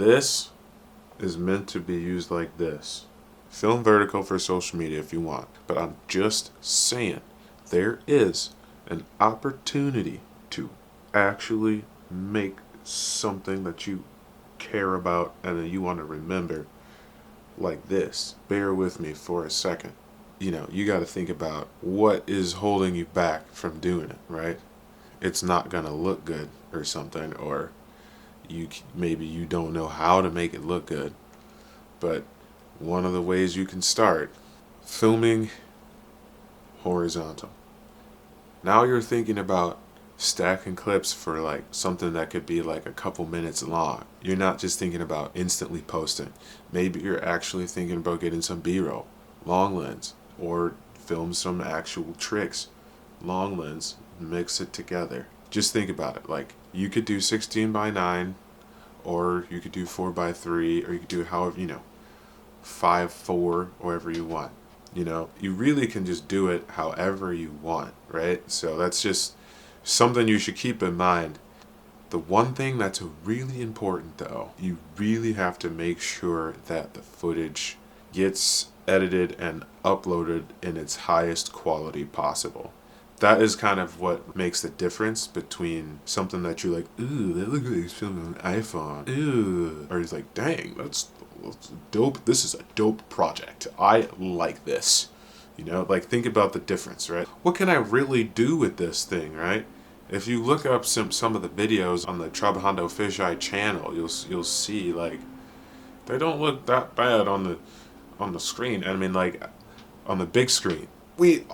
this is meant to be used like this. Film vertical for social media if you want, but I'm just saying there is an opportunity to actually make something that you care about and that you want to remember like this. Bear with me for a second. You got to think about what is holding you back from doing it, right? It's not going to look good or something, or maybe you don't know how to make it look good. But one of the ways you can start, filming horizontal. Now you're thinking about stacking clips for like something that could be like a couple minutes long. You're not just thinking about instantly posting. Maybe you're actually thinking about getting some B-roll, long lens, or film some actual tricks, long lens, mix it together. Just think about it. Like, you could do 16:9, or you could do 4:3, or you could do however, 5:4, whatever you want. You really can just do it however you want, right? So that's just something you should keep in mind. The one thing that's really important, though, you really have to make sure that the footage gets edited and uploaded in its highest quality possible. That is kind of what makes the difference between something that you're like, ooh, that looks like it's filmed on an iPhone. Ooh. Or it's like, dang, that's dope. This is a dope project. I like this. Like, think about the difference, right? What can I really do with this thing, right? If you look up some of the videos on the Trabajando Fisheye channel, you'll see, like, they don't look that bad on the screen. I mean, like, on the big screen. We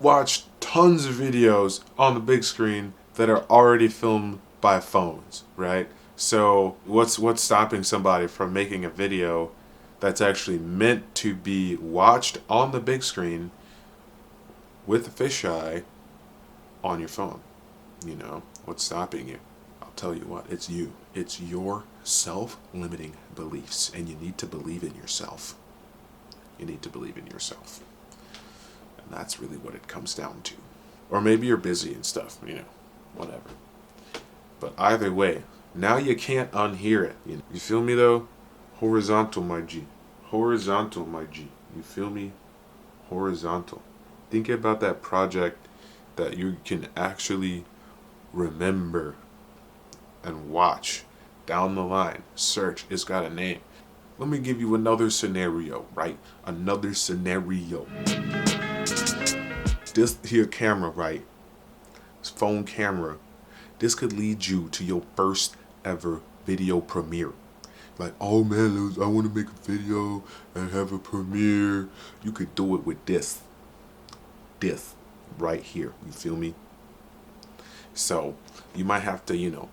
watch tons of videos on the big screen that are already filmed by phones, right? So what's stopping somebody from making a video that's actually meant to be watched on the big screen with a fisheye on your phone? What's stopping you? I'll tell you what, it's you. It's your self-limiting beliefs, and you need to believe in yourself. You need to believe in yourself. And that's really what it comes down to. Or maybe you're busy and stuff, whatever. But either way, now you can't unhear it. You feel me though? Horizontal, my G. Horizontal, my G. You feel me? Horizontal. Think about that project that you can actually remember and watch down the line. Search, it's got a name. Let me give you another scenario, right? Another scenario. This here camera, right? This phone camera. This could lead you to your first ever video premiere. Like, oh man, I want to make a video and have a premiere. You could do it with this. This right here. You feel me? So you might have to,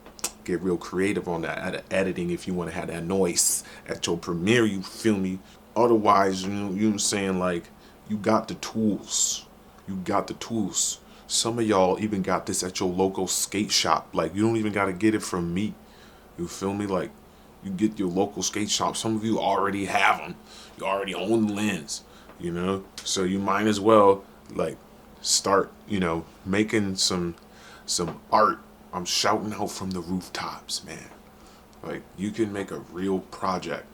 get real creative on that editing if you want to have that noise at your premiere. You feel me? Otherwise, you saying, like, you got the tools. You got the tools. Some of y'all even got this at your local skate shop. Like, you don't even got to get it from me. You feel me? Like, you get your local skate shop. Some of you already have them. You already own the lens, So you might as well, like, start, making some art. I'm shouting out from the rooftops, man. Like, you can make a real project.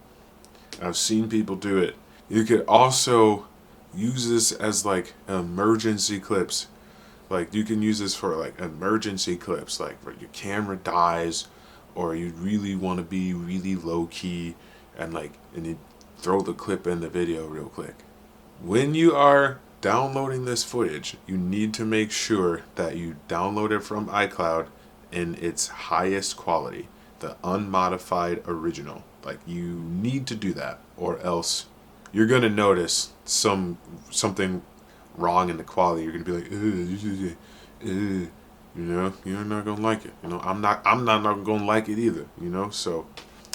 I've seen people do it. You could also use this as like emergency clips. Like, you can use this for like emergency clips, like where your camera dies, or you really want to be really low key, and you throw the clip in the video real quick. When you are downloading this footage, you need to make sure that you download it from iCloud in its highest quality, the unmodified original. Like, you need to do that, or else you're gonna notice something wrong in the quality. You're gonna be like, you're not gonna like it. I'm not gonna like it either. So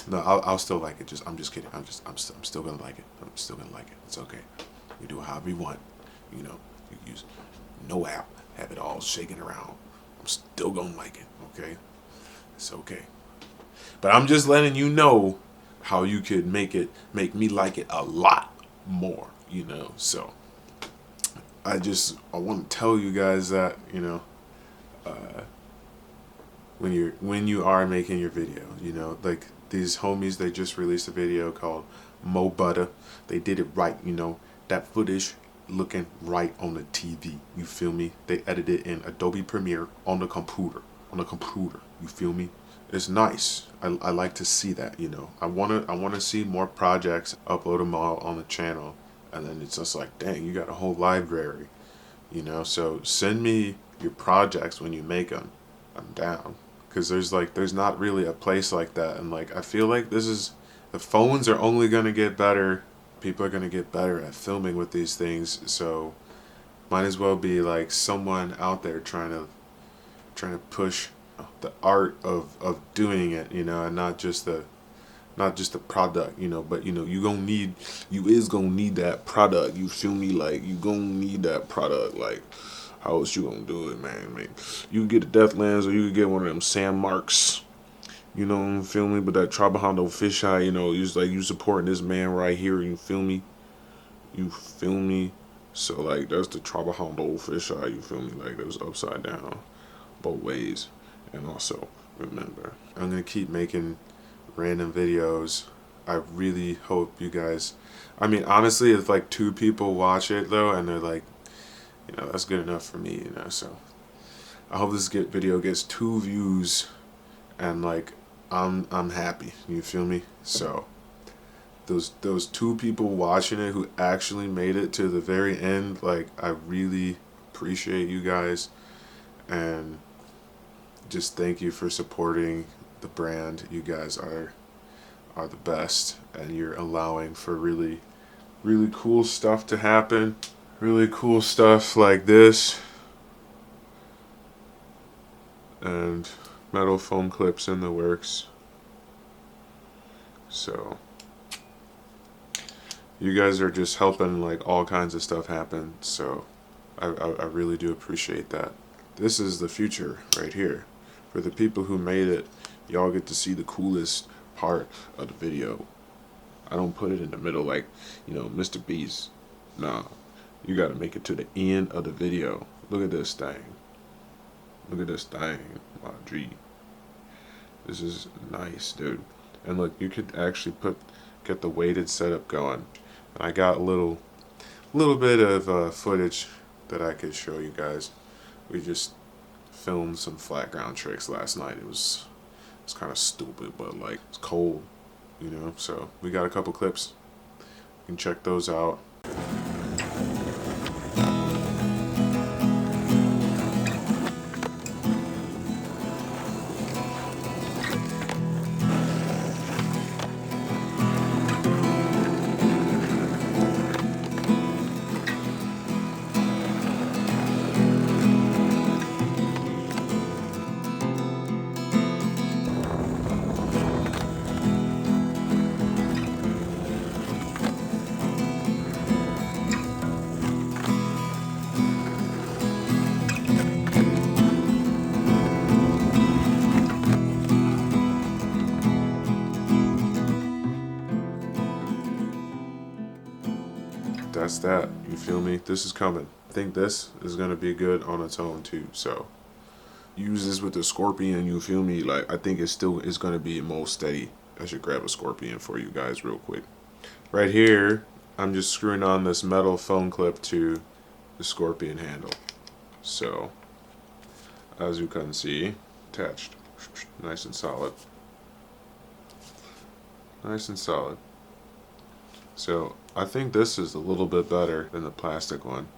no, I'll still like it. I'm just kidding. I'm still gonna like it. I'm still gonna like it. It's okay. You do it however you want. You use no app, have it all shaking around. I'm still gonna like it. Okay, it's okay. But I'm just letting you know how you could make me like it a lot more. So I want to tell you guys that when you are making your video. You know, like these homies, they just released a video called Moe Butta. They did it right, you know, that footage looking right on the TV. You feel me? They edited in Adobe Premiere on the computer. You feel me? It's nice. I like to see that, you know. I wanna see more projects, upload them all on the channel, and then it's just like, dang, you got a whole library, you know. So send me your projects when you make them. I'm down, because there's not really a place like that, and like I feel like the phones are only gonna get better. People are gonna get better at filming with these things, so might as well be like someone out there trying to push the art of doing it, you know, and not just the product, you know. But you know, you is gonna need that product, you feel me? Like you gonna need that product. Like how else you gonna do it, man? Like, you can get the Deathlands, or you can get one of them San Marks, you know, you feel me? But that Trabajando Fisheye, you know, you supporting this man right here, you feel me? You feel me? So like that's the Trabajando Fisheye, you feel me? Like that was upside down both ways. And also remember, I'm gonna keep making random videos. I really hope you guys, I mean honestly, if like 2 people watch it though and they're like, you know, that's good enough for me, you know. So I hope this video gets 2 views, and like I'm happy, you feel me? So those 2 people watching it who actually made it to the very end, like I really appreciate you guys, and just thank you for supporting the brand. You guys are the best, and you're allowing for really cool stuff to happen. Really cool stuff like this, and metal foam clips in the works. So you guys are just helping like all kinds of stuff happen, so I really do appreciate that. This is the future right here. For the people who made it, y'all get to see the coolest part of the video. I don't put it in the middle like, you know, Mr. Beast. Nah, you gotta make it to the end of the video. Look at this thing. Look at this thing, my G. This is nice, dude. And look, you could actually get the weighted setup going. And I got a little bit of footage that I could show you guys. We just filmed some flat ground tricks last night. It's kind of stupid, but like it's cold, you know. So we got a couple clips. You can check those out. That's that, you feel me? This is coming. I think this is gonna be good on its own too. So use this with the Scorpion, you feel me? Like I think it's gonna be most steady. I should grab a Scorpion for you guys real quick. Right here, I'm just screwing on this metal phone clip to the Scorpion handle. So as you can see, attached, nice and solid. Nice and solid. So I think this is a little bit better than the plastic one.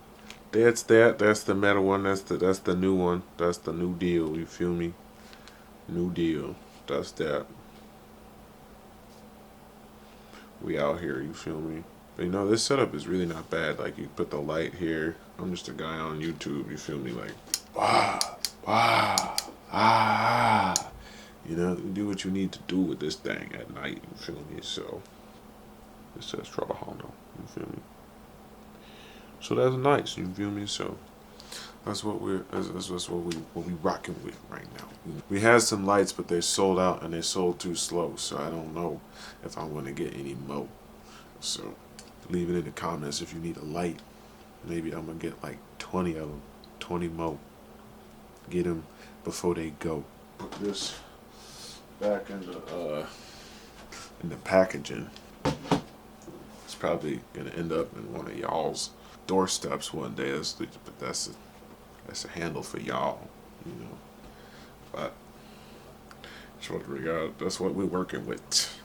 That's the metal one, that's the new one. That's the new deal, you feel me? New deal. That's that. We out here, you feel me? But you know, this setup is really not bad. Like you put the light here. I'm just a guy on YouTube, you feel me? Like you know, you do what you need to do with this thing at night, you feel me? So it says Trabajando, you feel me? So that's nice, you feel me? So that's what we rocking with right now. We had some lights, but they sold out and they sold too slow. So I don't know if I'm gonna get any more. So leave it in the comments if you need a light. Maybe I'm gonna get like 20 of them, 20 more. Get them before they go. put this back in the packaging. It's probably gonna end up in one of y'all's doorsteps one day. But that's a handle for y'all, you know. But that's what we got. That's what we're working with.